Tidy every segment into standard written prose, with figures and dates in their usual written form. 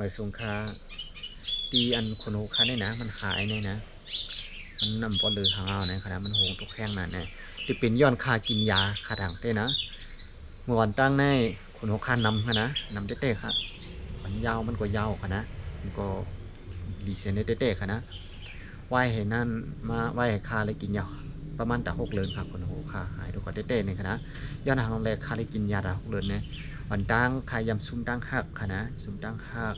ใบสงคาตีอันคนหูคันเนี่ยนะมันหายเนี่ยนะมันนำปอลือหางเอาเนี่ยขนาดมันโหงตกแข้งนั่นเนี่ยที่เป็นย้อนคากินยาคาถังเต้นะเมื่อวันตั้งในคนหูคันนำค่ะนะนำเต้ๆค่ะมันยาวมันก็ยาวค่ะนะมันก็รีเซนเต้ๆค่ะนะไหวเห็นนั่นมาไหวคาเลยกินยาประมาณแต่6 เดือนค่ะคนหูคาหายทุกคนเต้ๆเนี่ยค่ะนะย้อนหางแรกคาเลยกินยาแต่6 เดือนเนี่ยวันตั้งคายำซุ่มตั้งหักค่ะนะซุ่มตั้งหัก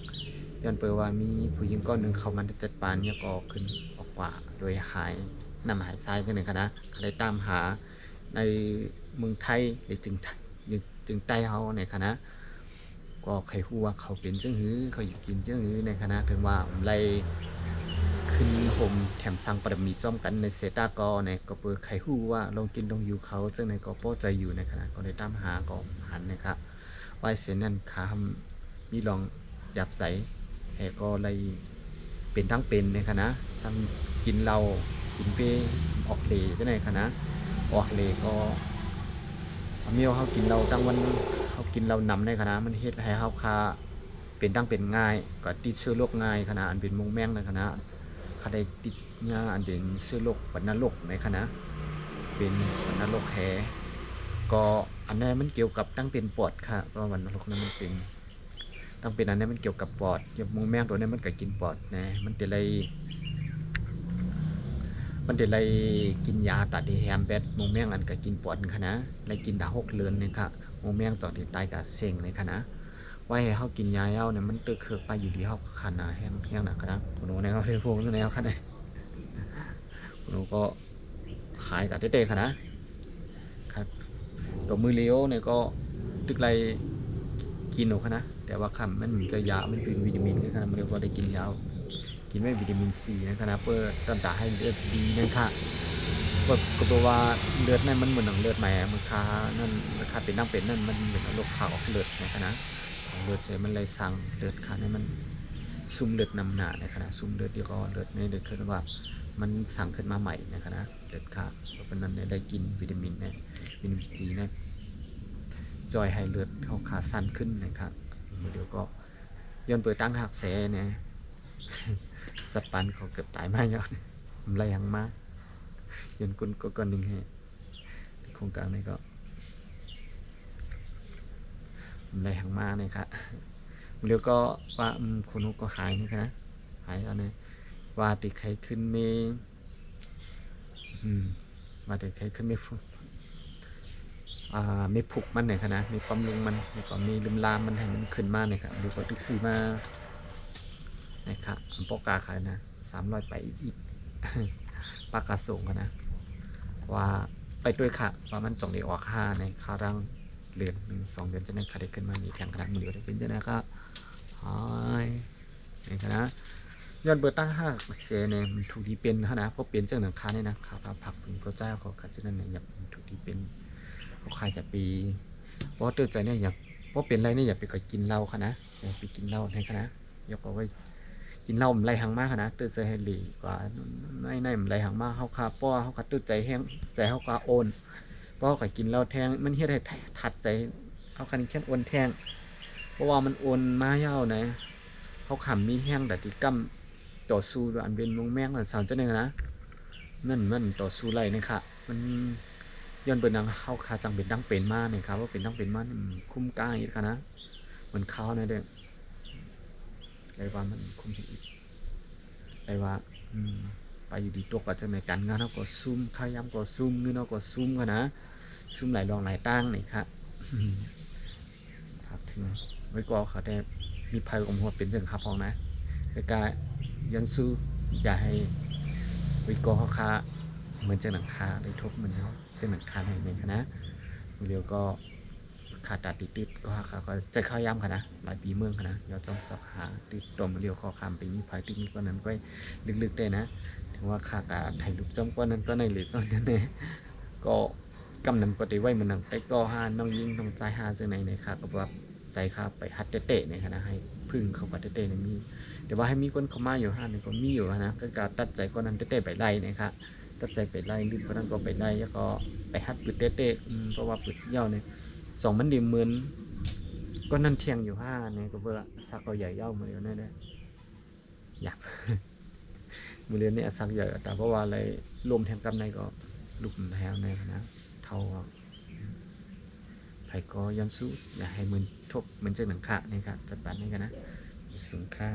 ย้อนเปิดว่ามีผู้หญิงก้อนหนึ่งเขามันจัดปานเนี่ยก็ขึ้นออกว่าโดยหายนำหายทรายกันหนึ่งคณะเขาได้ตามหาในเมืองไทยหรือจึงใต้เขาในคณะก็ใครฮู้ว่าเขาเป็นจังหื้อเขาอยู่กินจังหื้อในคณะถึงว่าไล่ขึ้นห่มแถมสั่งประมีจ้อมกันในเซตากอในก็เปิดใครฮู้ว่าลงกินลงอยู่เขาจังในก็ป้อใจอยู่ในคณะก็ได้ตามหาก็หันนะครับว่าเสียนั่นขามีลองยับใส ก็เลยเป็นทั้งเป็นในคณะซ้ำกินเรากินเปออกเลจะในคณะออกเลก็เมียวเขากินเราตั้งวันเขากินเรานำในคณะมันเฮ็ดให้เขาคาเป็นตั้งเป็นง่ายก็ติดเชื้อโรคง่ายคณะอันเป็นมุงแมงในคณะเขาได้ติดยาอันเป็นเชื้อโรควัณโรคในคณะเป็นวัณโรคแหก็อันนี้มันเกี่ยวกับตั้งเป็นปอดค่ะเพราะวัณโรคนั้นมันเป็น ต้องเป็นอันนี้มันเกี่ยวกับปอดอย่างมูแมงตัวนี้มันก็กินปอดนะมันจะเลยกินยาตัดที่แฮมแบดมูแมงอันก็กินปอดขนาดเลยกินดา6 เดือนนี่ค่ะมูแมงตอนที่ตายก็เซ็งเลยขนาดไว้ให้เขากินยาเย้าเนี่ยมันตึกเคือกไปอยู่ดีเขาขนาดแห้งหนักขนาดคุณหนูในเขาเรียกพวกนี้ขนาดคุณหนูก็หายกับเต้ๆขนาดครับตัวมือเลี้ยวเนี่ยก็ตึกไรกินหนูขนาดแต่ว่าคำมันจะยามันเป็นวิตามินขนาดมันเรียกว่าได้กินยากินไม่วิตามินซีนะครับเพื่อต้านทานให้เลือดดีนะครับก็ตัวว่าเลือดนั่นมันเหมือนหนังเลือดใหม่มันคานั่นราคาเป็นนั่งเป็นนั่นมันเหมือนโรคขาวออกเลือดนะครับนะของเลือดเสียมันเลยสั่งเลือดขาเนี่ยมันซุ่มเลือดนำหนานะครับนะซุ่มเลือดที่ก็เลือดในเลือดคือว่ามันสั่งขึ้นมาใหม่นะครับนะเลือดขาดเพราะนั้นได้กินวิตามินเนี่ยวิตามินซีเนี่ยจอยให้เลือดเขาขาสั้นขึ้นนะครับเดี๋ยวก็ย้อนเปิดตั้งหักแสเนี่ยจัดปันเขาเกือบตายมาย้อนอะไรยังมากย้อนก็หนึ่งให้โครงการนี้ก็อะไรยังมากเนี่ยครับเดี๋ยวก็ว่าคนนู้ก็หายนี่นะหายแล้วเนี่ยว่าติดใครขึ้นเมว่าติดใครขึ้นเมไม่ผูกมันเนี่ยครับนะมีปั๊มลงมันแล้วก็มีลืมลามมันให้มันขึ้นมาเนี่ยครับเดี๋ยวก็ตึกซีมานะครับปอกาขายนะ300ไปอีกปากกาส่งกันนะว่าไปด้วยค่ะว่ามันจงได้ออก5ในคารังเดือน1-2 เดือนจะได้ขาได้ขึ้นมามีแข่งกระดังมือเดียวได้เป็นเจ้านะครับหายนี่นะย้อนเบอร์ตั้ง5เสียเนี่ยมันถูกที่เป็นนะเพราะเป็นจากหนังคาเนี่ยนะข่าวผักผมก็เจ้าเขาขัดเช่นนั้นเนี่ยอยากถูกที่เป็นเขาขายจะปีเพราะตื่นใจเนี่ยอยากเพราะเป็นไรเนี่ยอยากไปกินเหล้าค่ะนะอยากไปกินเหล้าในคณะยกเอาไว้กินเหล้ามันไรหังมากนะตื่นใจให้หลีกว่าในมันไรหังมากเขาคาป้อเขาขัดตื่นใจแห้งใจเขาคาโอนป้อขัดกินเหล้าแทงมันเฮ็ดให้ถัดใจเขาคันแค่โอนแทงเพราะว่ามันโอนมาเย้านะเขาขำมีแห้งแต่ที่กั้มต่อสู้ด้วยอันเป็นมงแมงอันสารเจ้าหนึ่งนะมันต่อสู้ไรนะครับมันย้อนเปิดนังเข้าคาจังเป็นดังเป็นมาเนี่ยครับว่าเป็นดังเป็นมาคุ้มกล้าอีกค่ะนะเหมือนเขาเนี่ยเด้อเลยว่ามันคุ้มอีกเลยว่าไปอยู่ดีตัวก็จะในการงานเขาก็ซุ่มขายำก็ซุ่มเงินเขาก็ซุ่มกันนะซุ่มหลายรองหลายตั้งนี่ครับพักถึงไว้ก็เขาได้มีภัยกับหัวเป็นเรื่องขับพองนะแล้วก็ยันสู้อย่าให้ไว้ก็เขาคาเหมือนเจ้าหนังคาได้ทบเหมือนเจ้าหนังคาในคณะเร็วก็ขาดตัดติดก็เขาก็จะเข้าย้ำค่ะนะหลายปีเมืองค่ะนะยอดจอมสักหาติดตมเรียวข้อคำไปมีภัยติดนี้ก็นั้นก็ลึกๆได้นะถึงว่าขากาถ่ายรูปจอมก็นั้นก็ในหรือส่วนนั้นเนี่ยก็กำนันก็ได้ไว้เหมือนหนังแต่ก็หาน้องยิงน้องใจหาซึ่งในค่ะก็แบบใจค่ะไปฮัดเตะเนี่ยค่ะนะให้พึ่งเขาไปเตะเนี่ยมีแต่ว่าให้มีคนเข้ามาอยู่ห้าเนี่ยก็มีอยู่นะก็การตัดใจก็นั้นเตะไปไล่นะครับตัดใจไปไล่ลื่นก็นั้นก็ไปไล่แล้วก็ไปฮัดปืดเตะเพราะว่าปืดเย้าเนี่ย2 มันดีเหมือน ก็นั่นเที่ยงอยู่ห้าเนี่ยก็เบื่อสักเอาใหญ่เย่ามือเดียวนั่นได้อยาก มือเรียนเนี่ยสักใหญ่แต่เพราะว่าอะไรรวมแทงกำในก็ลุกแถวในนะเท่าไผก็ยันสู้อย่าให้มือทบเหมือนเจ้าหนังคะนี่ครับจัดปันนี่กันนะสูงค่า